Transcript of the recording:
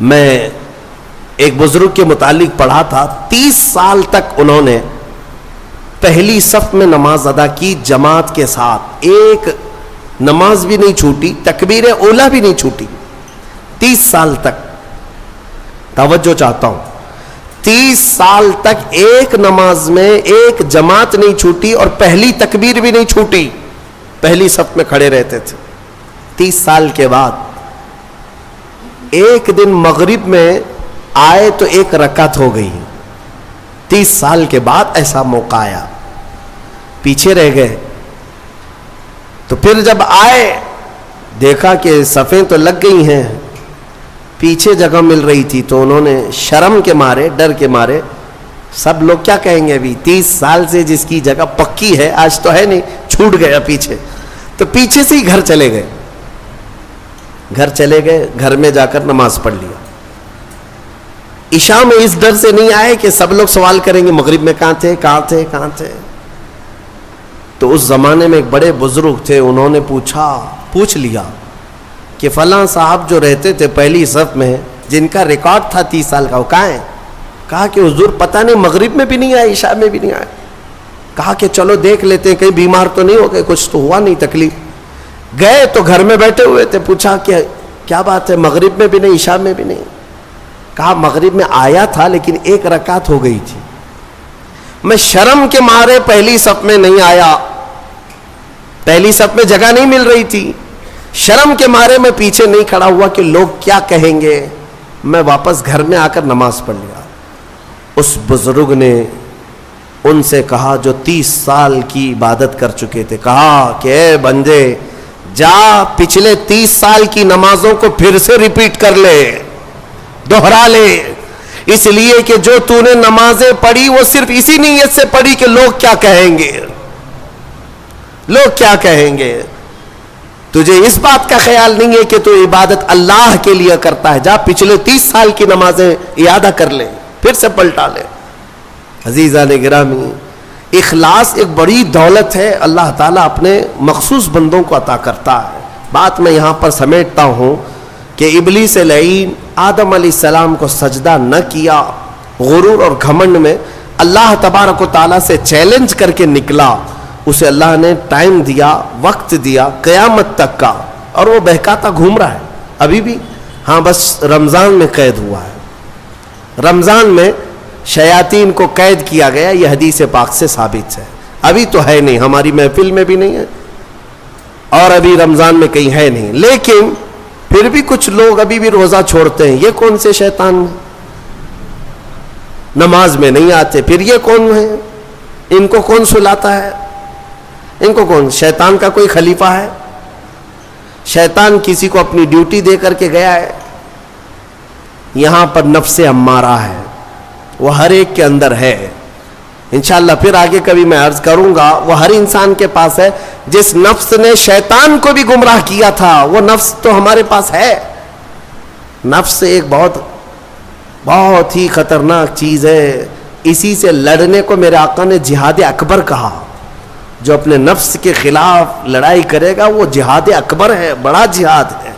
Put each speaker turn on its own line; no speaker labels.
میں ایک بزرگ کے متعلق پڑھا تھا، 30 سال تک انہوں نے پہلی صف میں نماز ادا کی جماعت کے ساتھ، ایک نماز بھی نہیں چھوٹی، تکبیر اولا بھی نہیں چھوٹی، 30 سال تک. توجہ چاہتا ہوں، 30 سال تک ایک نماز میں ایک جماعت نہیں چھوٹی اور پہلی تکبیر بھی نہیں چھوٹی، پہلی صف میں کھڑے رہتے تھے. 30 سال کے بعد ایک دن مغرب میں آئے تو ایک رکعت ہو گئی. 30 سال کے بعد ایسا موقع آیا، پیچھے رہ گئے. تو پھر جب آئے دیکھا کہ صفیں تو لگ گئی ہیں، پیچھے جگہ مل رہی تھی، تو انہوں نے شرم کے مارے، ڈر کے مارے، سب لوگ کیا کہیں گے ابھی 30 سال سے جس کی جگہ پکی ہے آج تو ہے نہیں، چھوٹ گیا پیچھے. تو پیچھے سے ہی گھر چلے گئے، گھر میں جا کر نماز پڑھ لیا. عشاء میں اس ڈر سے نہیں آئے کہ سب لوگ سوال کریں گے مغرب میں کہاں تھے. تو اس زمانے میں ایک بڑے بزرگ تھے، انہوں نے پوچھ لیا کہ فلاں صاحب جو رہتے تھے پہلی صف میں، جن کا ریکارڈ تھا 30 سال کا، وہ کہاں ہیں؟ کہا کہ حضور پتہ نہیں، مغرب میں بھی نہیں آئے، عشاء میں بھی نہیں آئے. کہا کہ چلو دیکھ لیتے ہیں، کہیں بیمار تو نہیں ہو گئے، کچھ تو ہوا نہیں تکلیف. گئے تو گھر میں بیٹھے ہوئے تھے، پوچھا کہ کیا بات ہے، مغرب میں بھی نہیں، عشاء میں بھی نہیں. کہا مغرب میں آیا تھا لیکن ایک رکعت ہو گئی تھی، میں شرم کے مارے پہلی صف میں نہیں آیا، پہلی صف میں جگہ نہیں مل رہی تھی، شرم کے مارے میں پیچھے نہیں کھڑا ہوا کہ لوگ کیا کہیں گے، میں واپس گھر میں آ کر نماز پڑھ لیا. اس بزرگ نے ان سے کہا جو 30 سال کی عبادت کر چکے تھے، کہا کہ اے بندے جا پچھلے 30 سال کی نمازوں کو پھر سے ریپیٹ کر لے، دوہرا لے، اس لیے کہ جو تو نے نمازیں پڑھی وہ صرف اسی نیت سے پڑھی کہ لوگ کیا کہیں گے، لوگ کیا کہیں گے. تجھے اس بات کا خیال نہیں ہے کہ تو عبادت اللہ کے لیے کرتا ہے، جا پچھلے 30 سال کی نمازیں اعادہ کر لے، پھر سے پلٹا لے. عزیزان گرامی، اخلاص ایک بڑی دولت ہے، اللہ تعالیٰ اپنے مخصوص بندوں کو عطا کرتا ہے. بات میں یہاں پر سمیٹتا ہوں کہ ابلیس لعین آدم علیہ السلام کو سجدہ نہ کیا، غرور اور گھمنڈ میں اللہ تبارک و تعالیٰ سے چیلنج کر کے نکلا. اسے اللہ نے ٹائم دیا، وقت دیا قیامت تک کا، اور وہ بہکاتا گھوم رہا ہے ابھی بھی. ہاں بس رمضان میں قید ہوا ہے، رمضان میں شیاطین کو قید کیا گیا، یہ حدیث پاک سے ثابت ہے. ابھی تو ہے نہیں، ہماری محفل میں بھی نہیں ہے اور ابھی رمضان میں کہیں ہے نہیں، لیکن پھر بھی کچھ لوگ ابھی بھی روزہ چھوڑتے ہیں. یہ کون سے شیطان ہیں؟ نماز میں نہیں آتے، پھر یہ کون ہے؟ ان کو کون سلاتا ہے؟ ان کو کون؟ شیطان کا کوئی خلیفہ ہے؟ شیطان کسی کو اپنی ڈیوٹی دے کر کے گیا ہے؟ یہاں پر نفس امارہ ہے، وہ ہر ایک کے اندر ہے. انشاءاللہ پھر آگے کبھی میں عرض کروں گا، وہ ہر انسان کے پاس ہے. جس نفس نے شیطان کو بھی گمراہ کیا تھا وہ نفس تو ہمارے پاس ہے. نفس ایک بہت ہی خطرناک چیز ہے، اسی سے لڑنے کو میرے آقا نے جہاد اکبر کہا. جو اپنے نفس کے خلاف لڑائی کرے گا وہ جہاد اکبر ہے، بڑا جہاد ہے.